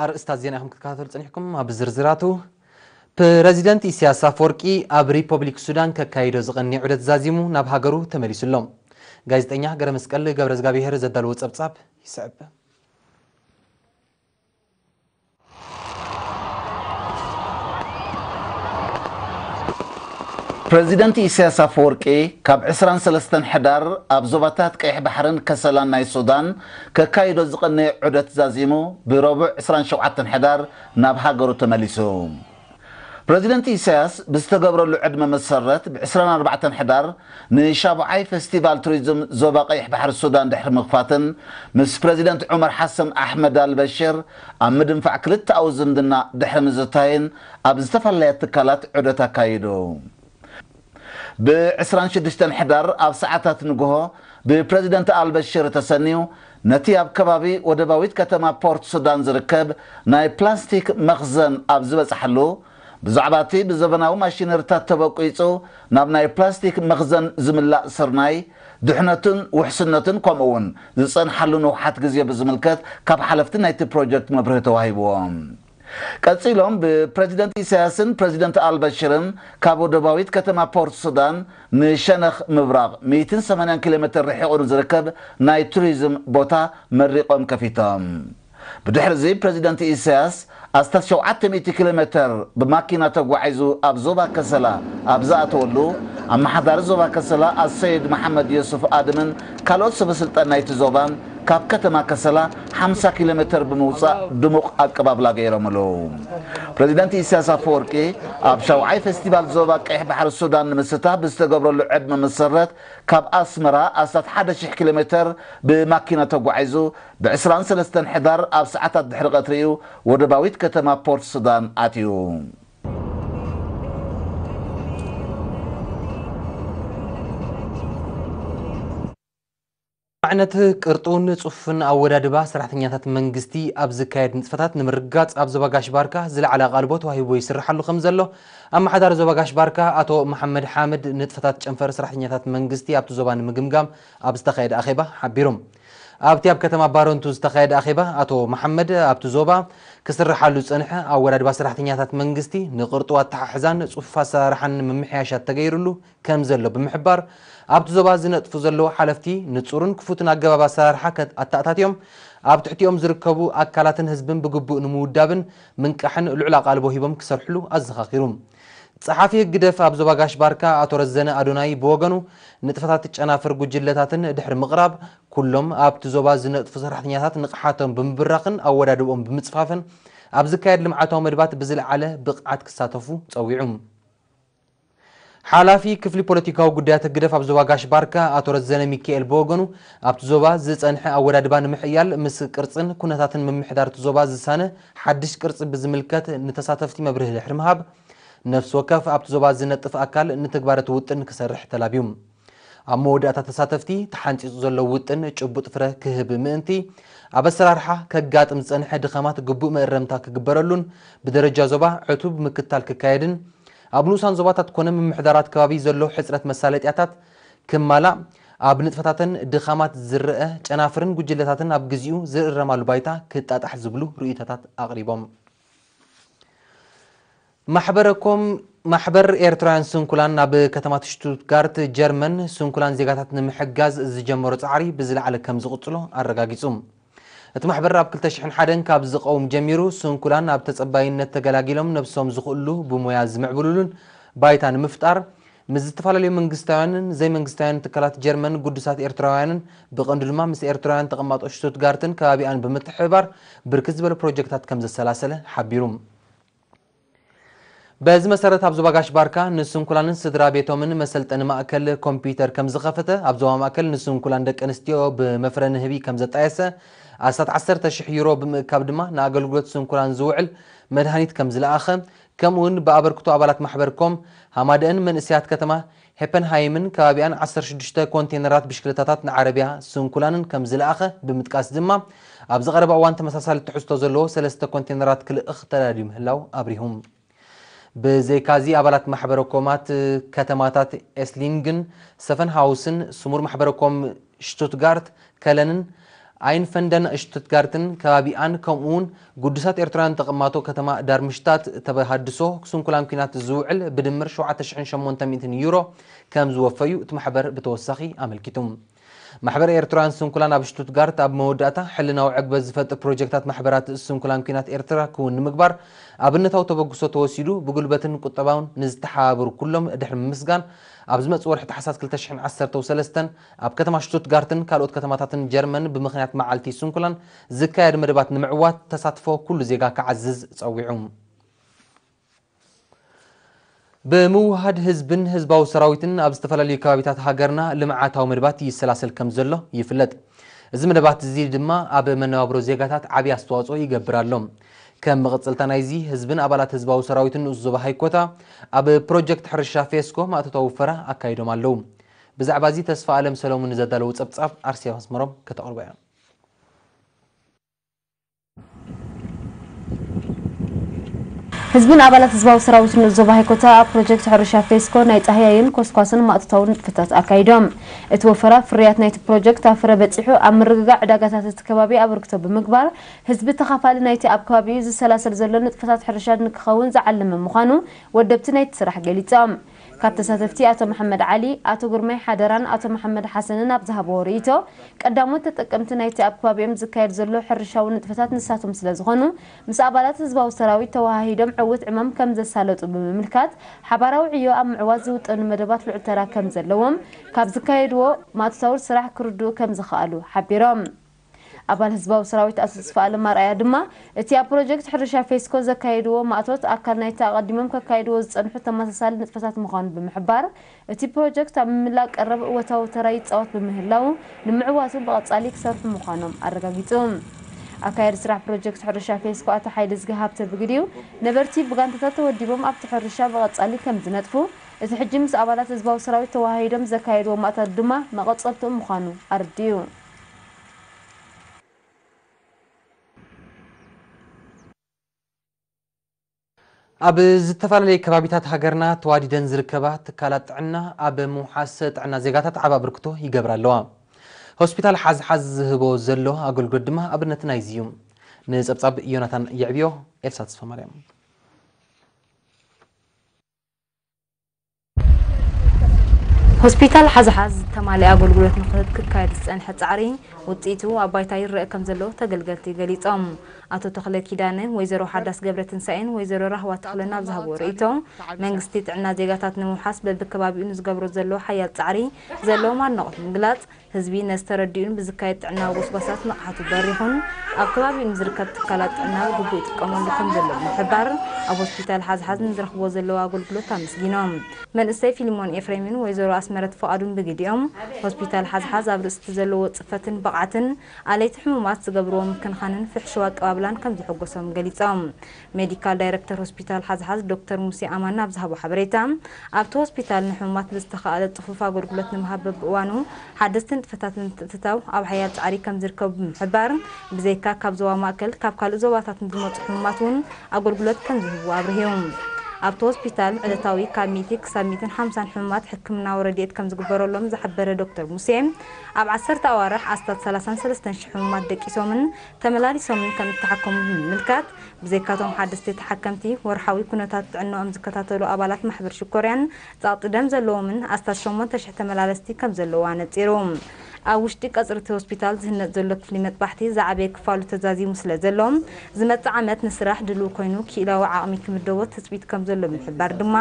أرستاذ زينهم كتكاتل تنحكم بزرزراتو بريزيدنت إسياس أفورقي أب ريبوبليك السودان ككايدو زغني عدد زازيمو ناب هاجرو تمليس اللوم غازتنيا غرمسقل غبرز غابيهر زدال وصبصاب يسعب بريزيدنت إسياس أفورقي كاب 23 حدار أبزوباتات كيح بحرن كسلان ناي السودان ككايدو زغني عدد زازيمو بربع 27 حدار ناب هاجرو تمليسو بريزيدنت إسياس بستقبر العدم مسرت ب 24 حدار نشابعي فستيفال توريزم زوبا قيح بحر السودان دحر مخفاتن مس بريزيدنت عمر حسن أحمد البشير أمدن فعكلت أو زمدنا دحر مزتاين أبزتفل ليتكالات عدتا كايدو ب 26 حدار أب ساعات نجوه ببريزيدنت البشير تسنيو نتي أب كبابي ودباويت كتما بورت السودان زركب ناي بلاستيك مخزن أب زبس حلو بزعباتي بزبناو ماشينرتات تبقيصو نابناي بلاستيك مخزن زملاء سرناي دحنتن وحسنتن كومون زصن حلو نوحات غزيه بزملكت كاب حلفتن نايت بروجكت مبرهته وايبوم قصيلهم ببريزيدنت إسياسن بريزيدنت البشيرن كابو دباويت كتما بورت السودان نشنخ مبراغ 280 كيلومتر رحيقون زركب ناي توريزم بوتا مريقهم كفيتام بدحر زي بريزيدنت إسياس أستشو 100 كيلومتر بماكينة تقوعيزو أبزوبا كسلا أبزاء تولو أما حضار زوبا كسلا السيد محمد يوسف آدمن كالوت سبسلطان نايت زوبان كاب كتما كسلا 5 كيلومتر بموصا دموق أكباب لاغيرو ملو بريزيدنت إسياس أفورقي أبشوعي فستيفال زوبا كيح بحر السودان نمستا بستقبرو العدم مسرت كاب أسمرا أستات 11 كيلومتر بماكينة تقوعيزو ب 23 حدار أب ساعات دحر قطريو ودباويت كتما بورت السودان آتيو معنات قرطون صفن أودادبا سرحتنياتات منغستي أبز كايد نصفتات نمرقات أبز باقاش باركا زل على غالبوت وهيبو يسرحلو خمزلو أما حدار زوباقاش باركا أتو محمد حامد نتفتات چنفر سرحتنياتات منغستي أبتو زوبان مقمقام أبز تخيد أخيبا حبيروم أبتي أب كتما بارونتو استخيد أخيبا أتو محمد أبتو زوبا كسر حالو صنحة أودادبا سرحتنياتات منغستي نقرطو التححزان صفا سرحان ممحياشات تغيرلو كمزلو بمحبار أبتو زوبا زنت فوزلو حلفتي نتصورن كفوتن أجابا سارحة التأتاتيوم أبتحتيهم زركبو أكلاتن هزبن بجبو نمودابن من كحن العلا قالبو هيبم كسرحلو أزخاخيروم صحافي قدف أبزو باقاش باركا أتورزنا أدوناي بوغنو نتفتاتش أنا فرقو جلتاتن دحر مغرب كلهم أبتو زوبا زنت فزرحتنياتات نقحاتهم بمبرقن أو ودادوهم بمتصفافن أبزكايد لمعاتهم مدبات بزل على بقعات كساتفو تصويعهم حالافي كفلي بوليتيكاو قديات قدف أبزو باقاش باركا أتورزنا ميكيل بوغنو أبتو زوبا زيصنح أو ودادبان محيال مس قرصن كونتاتن ممحدار تزوبا زسانه حدش قرص بزملكات نتساتفتي مبره الحرمهاب نفس وكف أبتو زوبا زنطف أكال نتكبارت وطن كسرح تلابيوم أما وداتا تساتفتي تحانتي زلو وطن چبوط فره كهب مئنتي أبسرارحة كقات مصنح دخامات قبو مئرمتا كقبرلون بدرجة زوبا عتوب مكتال ككايدن أبنوسان زوباتات كونه من محدارات كوابي زلو حسرت مسالات ياتات كمالا أبنتفتاتن دخامات زرقه چنافرن قجلتاتن أبقزيو زر رمالو بايتا كتات أحزبلو رؤيتاتات أغريبهم محبر إيرتران سنكولان ناب كتمات شتوتغارت جرمن سنكولان زيغاتات نمحجاز زجمرو صعري بزل على كم زغطلو الرقاقيصوم اتمحبر راب كل تشحن حدن كاب زقوم جميرو سنكولان ناب تصباينت تغلاغيلهم نفسهم زخلو بموياز معبلولون بايتان مفتار مزتفالالي منغستاوانن زي منغستاوان تكالات جرمن قدسات إيرتراوانن بقندلما مس إيرتراوان تقماطو شتوتغارتن كابيان بمتحبار بركز بل بروجكتات كم السلاسلة حبيروم باز مسارات أبزو باقاش باركا نسنكولان سدرا بيتومن مسلطن مأكل كمبيوتر كم زخفته أبزو مأكل نسنكولان دك انستيو بمفرن هبي كم زتايسه أسات 10,000 يورو بمكاب دما ناقلقلت سنكولان زوعل مدهانيت كم زلاخه كمون بأبركتو أبالات محبركم همادن من اسيات كتما هيبنهايمن كابيان 16 كونتينرات بشكلتاتات عربية سنكولان كم زلاخه بمتقاس دما أبز غرب أوان تمساسال تحستو زلو 3 كونتينرات كل اختلاليم هلاو أبريهم بزي كازي أبالات محبركومات كتماتات إسلينغن سفن هاوسن سمور محبركوم شتوتغارت كلنن አይን ፈንደን ሽቱትጋርትን ከባቢአን ከምኡን ጉድሳት ኤርትራን ተቀማጦ ከተማ ዳርምሽታት ተበሃድሶ ስንኩላን ኩናት ዝውዕል ብድምር 7800 ዩሮ ከም ዝወፈዩ እትማሕበር ብተወሳኺ አመልኪቱም ማሕበር ኤርትራን ስንኩላን ኣብ ሽቱትጋርት ኣብ መወዳእታ ሕልናዊ ዕግበት ዝፈጥር ፕሮጀክታት ማሕበራት ስንኩላን ኩናት ኤርትራ ክውን ንምግባር ኣብነታው ተበግሶ ተወሲዱ ብጉልበትን ቁጠባውን ንዝተሓባበሩ ኩሎም ድሕሪ ምስጋን ኣብ ዝመጽ ወርሒ ታሕሳስ 2013 ኣብ ከተማ ሽቱትጋርትን ካልኦት ከተማታትን ጀርመን ብምኽንያት መዓልቲ ስንኩላን ዝካየድ መደባት ንምዕዋት ተሳትፎ ኩሉ ዜጋ ከዓዝዝ ጸዊዑ بموهد حزبن حزباو سراويتن ኣብ ዝተፈላለዩ ከባቢታት ሃገርና ልምዓታዊ መደባት ይሰላሰል ከም ዘሎ ይፍለጥ እዚ መደባት እዚ ድማ ኣብ መነባብሮ ዜጋታት ዓቢ አስተዋጽኦ ይገብራሎም ከም መቀጽልታ ናይዚ ህዝብን አባላት ህዝባው ሰራዊትን ኡዞባ ሃይኮታ ኣብ ፕሮጀክት ሕርሻ ፌስኮ ማእተታው ፈራ አካይዶም ኣለው ብዛዕባ እዚ ተስፋ ዓለም ሰሎሞን ዘዳለው ጸብጻብ አርሲያ መስመሮም ከተቀርበ حزبنا أبلات حزباو سراويتن ኡዞባ ሃይኮታ ፕሮጀክት ሕርሻ ፌስኮ ናይ ጻህያይን ኮስኳስን ማእተታውን ንጥፈታት አካይዶም እትወፈራ ፍርያት ናይቲ ፕሮጀክት አፍረ በጽሑ ኣብ ምርግጋዕ ዕዳጋታት ከባቢ አበርክቶ ብምግባር ህዝቢ ተኻፋሊ ናይቲ ኣብ ከባቢኡ ዝሰላሰል ዘሎ ንጥፈታት ሕርሻ ንክኸውን ዝዓለመ ምዃኑ ወደብቲ ናይቲ ስራሕ ገሊጾም ካብ ተሳተፍቲ አቶ መሐመድ ዓሊ አቶ ጉርማይ ሓደራን አቶ መሐመድ ሓሰንን ኣብ ዝሃበዎ ርእይቶ ቀዳሞት ተጠቀምቲ ናይቲ ኣብ ከባቢኦም ዝካየድ ዘሎ ሕርሻዊ ንጥፈታት ንሳቶም ስለ ዝኾኑ ምስ ኣባላት ህዝባዊ ሰራዊት ተዋሂዶም ዕውት ዕማም ከም ዘሳለጡ ብምምልካት ሓባራዊ ዕዮ ኣብ ምዕዋዝ ዝውጠኑ መደባት ልዑል ተራ ከም ዘለዎም ካብ ዝካየድዎ ማእተታዊ ስራሕ ክርድኡ ከም ዝኽኣሉ ሓቢሮም አባል ህዝባዊ ሰራዊት አስስፋለ ማርአያ ድማ እቲ ኣብ ፕሮጀክት ሕርሻ ፌስኮ ዘካየድዎ ማእቶት ኣካል ናይቲ ኣቀዲሞም ከካየድዎ ዝጸንሑ ተመሳሳሊ ንጥፈታት ምዃኑ ብምሕባር እቲ ፕሮጀክት ኣብ ምምላእ ቀረብ ወታው ተራይ ጻወት በምህላው ንምዕዋቱ በቀጻሊ ክሰርሑ ምዃኖም አረጋጊጾም አካየድ ስራሕ ፕሮጀክት ሕርሻ ፌስኮ አታ ኃይል ዝገሃብተ ብግዲው ነበርቲ ብጋንተታት ተወዲቦም ኣብ ሕርሻ በቀጻሊ ከም ዝነጥፉ እቲ ሕጂ ምስ አባላት ህዝባዊ ሰራዊት ተዋሂዶም ዘካየድዎ ማእቶት ድማ መቀጸልቱ ምዃኑ አርዲዩ ኣብ ዝተፈላለዩ ከባቢታት ሃገርና ተዋዲደን ዝርከባ ትካላት ጥዕና ኣብ ምውሓስ ጥዕና ዜጋታት ዓባ ብርክቶ ይገብራ ኣለዋ ሆስፒታል ሓዝሓዝ ዝህቦ ዘሎ ኣገልግሎት ድማ ኣብነት ናይዚ እዩ ንጸብጻብ ዮናታን ይዕብዮ ኤልሳ ተስፋ ማርያም ሆስፒታል ሓዝሓዝ ተማሊእ ኣገልግሎት ንክካየድ ዝጸንሐ ጻዕሪ ውጽኢቱ ኣብ ባይታ ይርአ ከም ዘሎ ተገልገልቲ ገሊጾም አቶ ተኽለ ኪዳነ ወይዘሮ ሓዳስ ገብረትንሳኤን ወይዘሮ ራህዋ ተኽለና ኣብ ዝሃብዎ ርእይቶ መንግስቲ ጥዕና ዜጋታት ንምውሓስ በብከባቢኡ ዝገብሮ ዘሎ ሓያል ጻዕሪ ዘለዎም ኣድናቆት ምግላጽ ህዝቢ ነስተረዲኡን ብዝካየድ ጥዕናዊ ጎስጓሳት ንቕሓቱ በሪኹን ኣብ ከባቢኡ ዝርከብ ትካላት ጥዕና ግቡእ ይጥቀመሉ ከም ዘሎ ምሕባር ኣብ ሆስፒታል ሓዝሓዝ ንዝረኽቦ ዘለዎ ኣገልግሎት ኣመስጊኖም መንእሰይ ፊልሞን ኤፍሬምን ወይዘሮ ኣስመረት ፈቃዱን ብግዲኦም ሆስፒታል ሓዝሓዝ ኣብ ርእስቲ ዘለዎ ጽፈትን በቕዓትን ኣለይቲ ሕሙማት ዝገብርዎ ምክንኻንን ፍሕሽዋ አቀባብላን ከም ዝሕጎሶም ገሊጾም ሜዲካል ዳይሬክተር ሆስፒታል ሓዝሓዝ ዶክተር ሙሴ አማና ኣብ ዝሃቦ ሓበሬታ ኣብቲ ሆስፒታል ንሕሙማት ብዝተኻእለ ጽፉፍ ኣገልግሎት ንምሃብ በብእዋኑ ሓደስትን ጥፈታትን ትእትታው ኣብ ሓያል ጻዕሪ ከም ዝርከቡ ብምሕባር ብዘይካ ካብ ዞባ ማእከል ካብ ካልእ ዞባታት ዝመጹ ሕሙማት እውን ኣገልግሎት ከም ዝህቡ ኣብርሂዮም ኣብቲ ሆስፒታል ዕለታዊ ካብ 100 ክሳብ 150 ሕሙማት ሕክምናዊ ረድኤት ከም ዝግበረሎም ዝሓበረ ዶክተር ሙሴ ኣብ 10 ኣዋርሕ ኣስታት 33,000 ሕሙማት ደቂሶምን ተመላሊሶምን ከም ዝተሓከሙ ብምምልካት ብዘይካቶም ሓደስቲ ተሓከምቲ ወርሓዊ ኩነታት ጥዕናኦም ዝከታተሉ ኣባላት ማሕበር ሽኮርያን ጻቕጢ ደም ዘለዎምን ኣስታት 8,000 ተመላለስቲ ከም ዘለዋ ነጺሮም ኣብ ውሽጢ ቀጽርቲ ሆስፒታል ዝህነጽ ዘሎ ክፍሊ መጥባሕቲ ዝዓበየ ክፋሉ ተዛዚሙ ስለ ዘሎም ዝመጽእ ዓመት ንስራሕ ድልው ኮይኑ ክኢላዊ ዓቕሚ ክምደቦ ትጽቢት ከም ዘሎ ምሕባር ድማ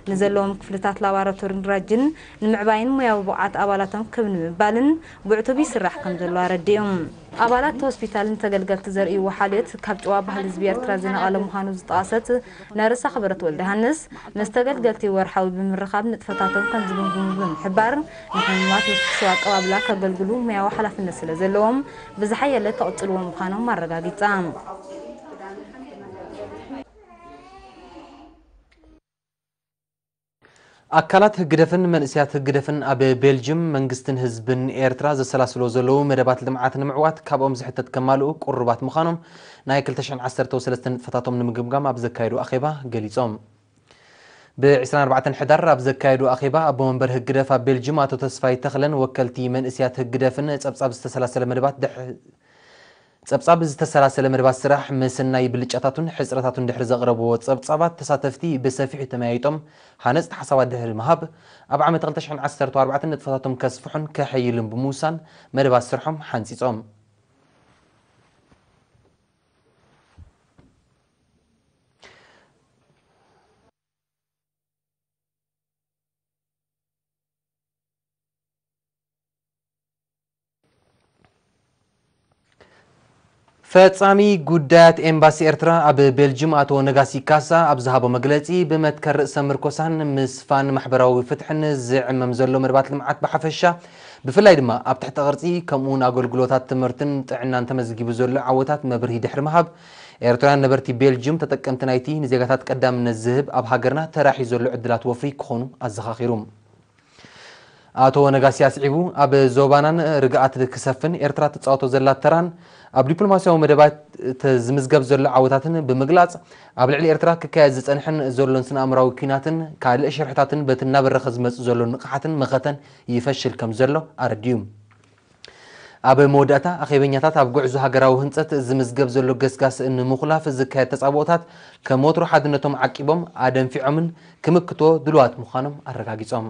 ንዘለዎም ክፍልታት ላቦራቶሪን ራጅን ንምዕባይን ሙያዊ ብቕዓት ኣባላቶም ከም ንምባልን ብዕቱብ ይስራሕ ከም ዘሎ ኣረዲኦም ኣባላት ሆስፒታልን ተገልገልቲ ዘርእይዎ ሓልዮት ካብ ጨዋ ባህሊ ህዝቢ ኤርትራ ዝነቐለ ምዃኑ ዝጠቐሰት ነርሳ ኽብረት ወልደሃንስ ምስ ተገልገልቲ ወርሓዊ ብምርኻብ ንጥፈታቶም ከም ዝግምግሙ ብምሕባር ንሕሙማት ውስብስብ ኣቀባብላ ከገልግሉ ሙያዊ ሓላፍነት ስለ ዘለዎም ብዝሓየለ ተቕጽልዎ ምዃኖም ኣረጋጊጻ አካላት ህግደፍን መንእስያት ህግደፍን ኣብ ቤልጅየም መንግስትን ህዝብን ኤርትራ ዘሰላስሎ ዘለው መደባት ልምዓት ንምዕዋት ካብኦም ዝሕተት ከማልኡ ቁርባት ምዃኖም ናይ 2013 ንጥፈታቶም ንምግምጋም ኣብ ዘካየዱ ኣኼባ ገሊጾም ب24 حدر ኣብ ዘካየዱ ኣኼባ ኣቦ መንበር ህግደፍ ኣብ ቤልጅየም ኣቶ ተስፋይ ተኽለን ወከልቲ መንእስያት ህግደፍን ጸብጻብ ዝተሰላሰለ መደባት ስራሕ ምስናይ ብልጫታቱን ሕጽረታቱን ድሕሪ ዘቕረብዎ ጸብጻባት ተሳተፍቲ ብሰፊሑ ተመያይጦም ሃነጽቲ ሓሳባት ድሕሪ ምሃብ ኣብ ዓመት 2014 ንጥፈታቶም ከስፍሑን ከሕይልን ብምውሳን መደባት ስርሖም ሓንጺጾም ፈጻሚ ጉዳያት ኤምባሲ ኤርትራ ኣብ ቤልጅየም ኣቶ ነጋሲ ካሳ ኣብ ዝሃቦ መግለጺ ብመትከር ርእሰ ምርኮሳን ምስፋን ማሕበራዊ ፍትሕን ዝዕመም ዘሎ መደባት ልምዓት ብሓፈሻ ብፍላይ ድማ ኣብ ትሕቲ ቅርጺ ከምኡውን ኣገልግሎታት ትምህርትን ጥዕናን ተመዝጊቡ ዘሎ ዓወታት መብርሂ ድሕሪ ምሃብ ኤርትራውያን ነበርቲ ቤልጅየም ተጠቀምቲ ናይቲ ንዜጋታት ቀዳምነት ዝህብ ኣብ ሃገርና ተራሒ ዘሎ ዕድላት ወፍሪ ክኾኑ ኣዘኻኺሩ ኣቶ ነጋሲ ኣስዒቡ ኣብ ዞባናን ርግኣት ክሰፍን ኤርትራ ትጻወቶ ዘላ ተራን ኣብ ዲፕሎማስያዊ መደባት ዝምዝገብ ዘሎ ዓወታትን ብምግላጽ ኣብ ልዕሊ ኤርትራ ክካየድ ዝጸንሕን ዘሎን ስነኣምራዊ ኩናትን ካልእ ሽርሕታትን በቲ እናበረኸ ዝመጽእ ዘሎ ንቕሓትን መኸተን ይፈሽል ከም ዘሎ ኣረድዩ ኣብ መወዳእታ ኣኼበኛታት ኣብ ጉዕዞ ሃገራዊ ህንጸት ዝምዝገብ ዘሎ ገስጋስ ንምኹላፍ ዝካየድ ተጻብኦታት ከም ወትሮ ሓድነቶም ዓቂቦም ኣደንፊዖምን ክምክቶ ድልዋት ምዃኖም ኣረጋጊጾም